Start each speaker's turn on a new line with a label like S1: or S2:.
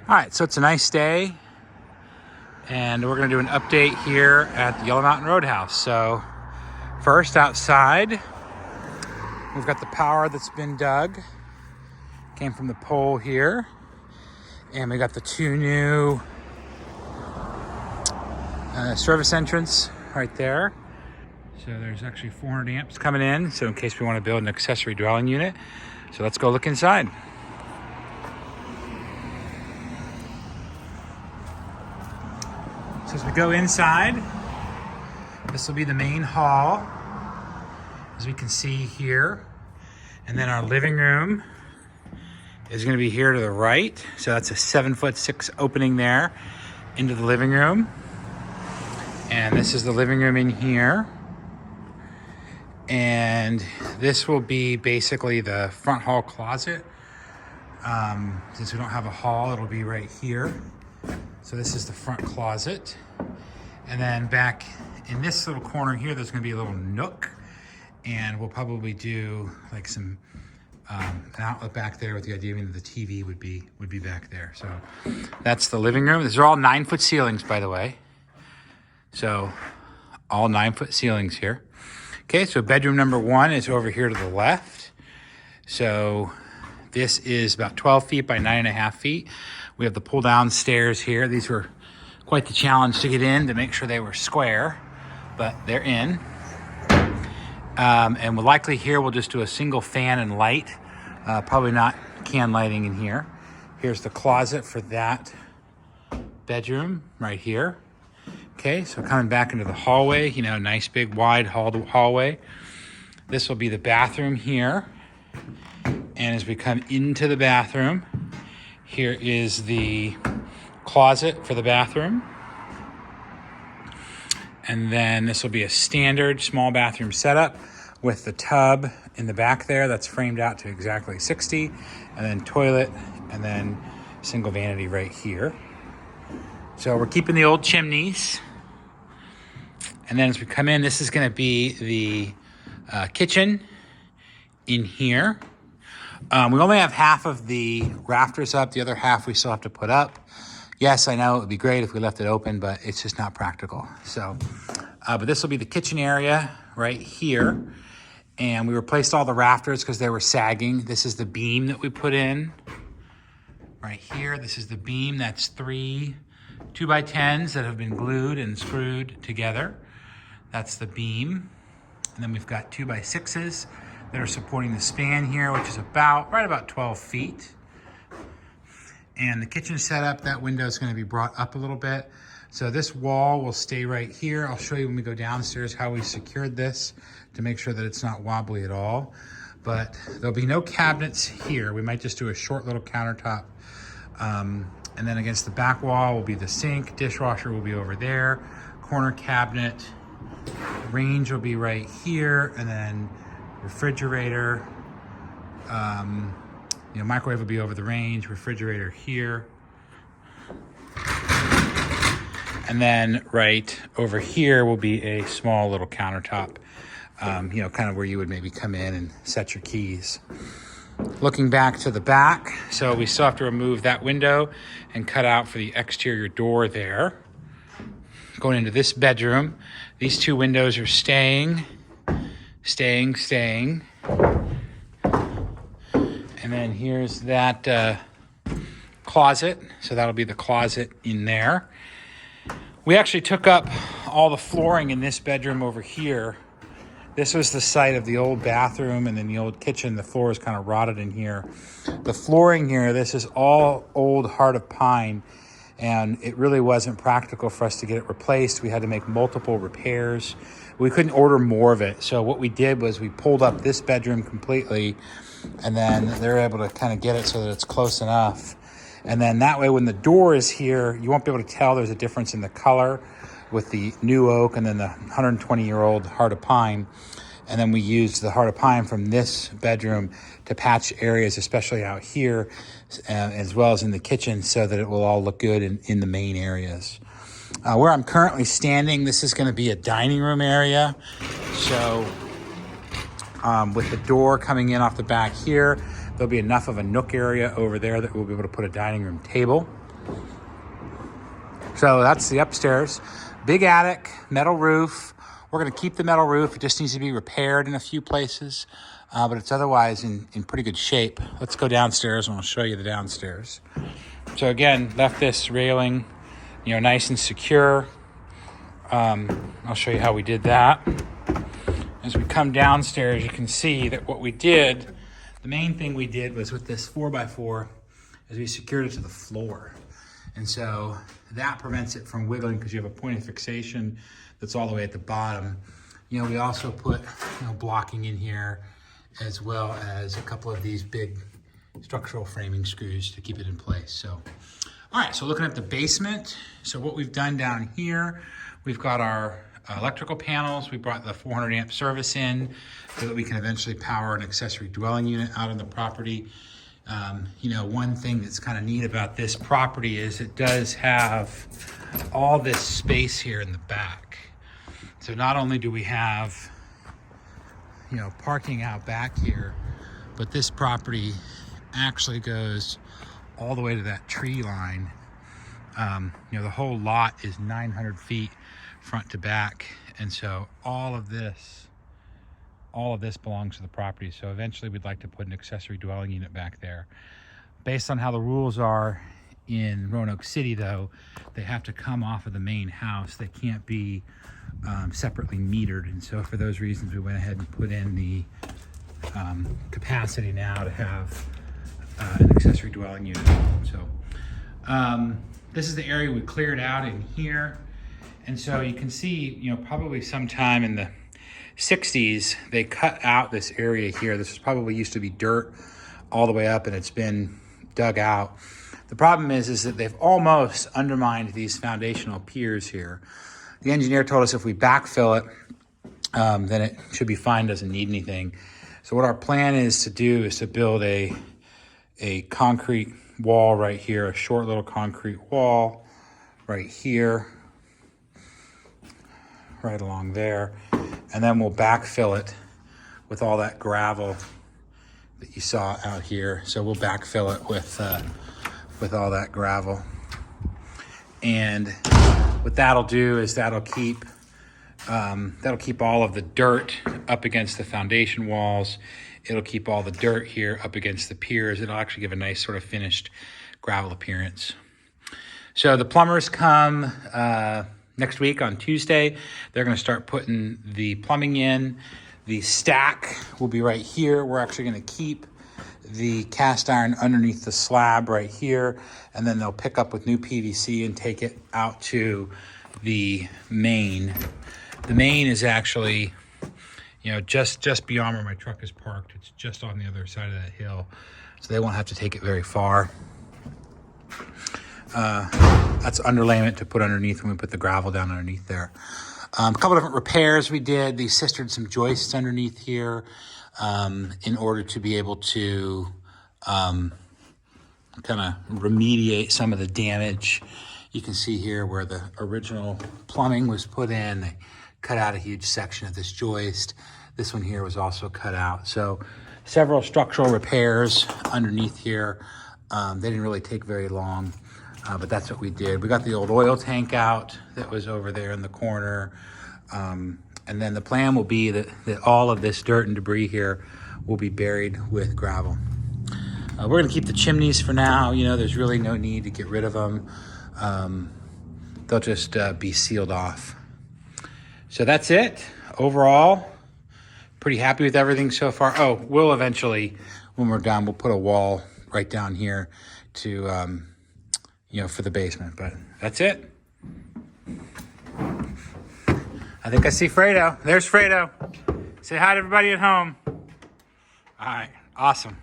S1: All right, so it's a nice day, and we're gonna do an update here at the Yellow Mountain Roadhouse. So first, outside, we've got the power that's been dug. Came from the pole here. And we got the two new service entrance right there. So there's actually 400 amps coming in, so in case we want to build an accessory dwelling unit. So let's go look inside. So as we go inside, this will be the main hall, as we can see here. And then our living room is going to be here to the right. So that's a 7'6" opening there into the living room. And this is the living room in here. And this will be basically the front hall closet. Since we don't have a hall, it'll be right here. So this is the front closet. And then back in this little corner here, there's gonna be a little nook. And we'll probably do like some an outlet back there with the idea that the TV would be back there. So that's the living room. These are all 9-foot ceilings, by the way. So all 9-foot ceilings here. Okay, so bedroom number 1 is over here to the left. So this is about 12 feet by 9.5 feet. We have the pull down stairs here. These were quite the challenge to get in to make sure they were square, but they're in. And we'll likely here, we'll just do a single fan and light. Probably not can lighting in here. Here's the closet for that bedroom right here. Okay, so coming back into the hallway, nice big wide hallway. This will be the bathroom here. And as we come into the bathroom, here is the closet for the bathroom. And then this will be a standard small bathroom setup with the tub in the back there that's framed out to exactly 60, and then toilet, and then single vanity right here. So we're keeping the old chimneys. And then as we come in, this is gonna be the kitchen in here. We only have half of the rafters up. The other half we still have to put up. Yes, I know it would be great if we left it open, but it's just not practical. So, but this will be the kitchen area right here. And we replaced all the rafters because they were sagging. This is the beam that we put in right here. This is the beam. That's 3 2x10s that have been glued and screwed together. That's the beam. And then we've got 2x6s that are supporting the span here, which is right about 12 feet. And the kitchen setup, that window is going to be brought up a little bit. So this wall will stay right here. I'll show you when we go downstairs how we secured this to make sure that it's not wobbly at all. But there'll be no cabinets here. We might just do a short little countertop. And then against the back wall will be the sink. Dishwasher will be over there. Corner cabinet. Range will be right here. And then refrigerator. Microwave will be over the range. Refrigerator here. And then right over here will be a small little countertop, kind of where you would maybe come in and set your keys. Looking back to the back, so we still have to remove that window and cut out for the exterior door there. Going into this bedroom, these 2 windows are staying. And then here's that closet. So that'll be the closet in there. We actually took up all the flooring in this bedroom over here. This was the site of the old bathroom and then the old kitchen. The floor is kind of rotted in here. The flooring here, this is all old Heart of Pine, and it really wasn't practical for us to get it replaced. We had to make multiple repairs. We couldn't order more of it. So what we did was we pulled up this bedroom completely, and then they're able to kind of get it so that it's close enough. And then that way, when the door is here, you won't be able to tell there's a difference in the color with the new oak and then the 120-year-old Heart of Pine. And then we used the Heart of Pine from this bedroom to patch areas, especially out here, as well as in the kitchen, so that it will all look good in the main areas. Where I'm currently standing, this is going to be a dining room area. So with the door coming in off the back here, there'll be enough of a nook area over there that we'll be able to put a dining room table. So that's the upstairs. Big attic, metal roof. We're gonna keep the metal roof. It just needs to be repaired in a few places, but it's otherwise in pretty good shape. Let's go downstairs and I'll show you the downstairs. So again, left this railing, nice and secure. I'll show you how we did that. As we come downstairs, you can see that what we did, the main thing we did was with this 4x4, is we secured it to the floor. And so that prevents it from wiggling because you have a point of fixation that's all the way at the bottom. We also put blocking in here, as well as a couple of these big structural framing screws to keep it in place. So, all right, so looking at the basement. So what we've done down here, we've got our electrical panels. We brought the 400 amp service in so that we can eventually power an accessory dwelling unit out on the property. One thing that's kind of neat about this property is it does have all this space here in the back. So not only do we have, parking out back here, but this property actually goes all the way to that tree line. The whole lot is 900 feet front to back. And so all of this belongs to the property. So eventually we'd like to put an accessory dwelling unit back there. Based on how the rules are in Roanoke City, though, they have to come off of the main house. They can't be separately metered. And so for those reasons, we went ahead and put in the capacity now to have an accessory dwelling unit. So this is the area we cleared out in here. And so you can see, probably sometime in the 60s, they cut out this area here. This probably used to be dirt all the way up, and it's been dug out. The problem is that they've almost undermined these foundational piers here. The engineer told us if we backfill it, then it should be fine, doesn't need anything. So what our plan is to do is to build a concrete wall right here, a short little concrete wall right here, right along there. And then we'll backfill it with all that gravel that you saw out here. So we'll backfill it with all that gravel. And what that'll do is that'll keep all of the dirt up against the foundation walls. It'll keep all the dirt here up against the piers. It'll actually give a nice sort of finished gravel appearance. So the plumbers come next week on Tuesday. They're going to start putting the plumbing in. The stack will be right here. We're actually going to keep the cast iron underneath the slab right here, and then they'll pick up with new PVC and take it out to the main. The main is actually, just beyond where my truck is parked. It's just on the other side of that hill, so they won't have to take it very far. That's underlayment to put underneath when we put the gravel down underneath there. A couple different repairs we did. They sistered some joists underneath here in order to be able to kind of remediate some of the damage. You can see here where the original plumbing was put in. They cut out a huge section of this joist. This one here was also cut out. So several structural repairs underneath here. They didn't really take very long. But that's what we did. We got the old oil tank out that was over there in the corner. And then the plan will be that all of this dirt and debris here will be buried with gravel. We're gonna keep the chimneys for now. There's really no need to get rid of them. They'll just be sealed off. So that's it. Overall, pretty happy with everything so far. Oh, we'll eventually, when we're done, we'll put a wall right down here to, for the basement, but that's it. I think I see Fredo. There's Fredo. Say hi to everybody at home. All right, awesome.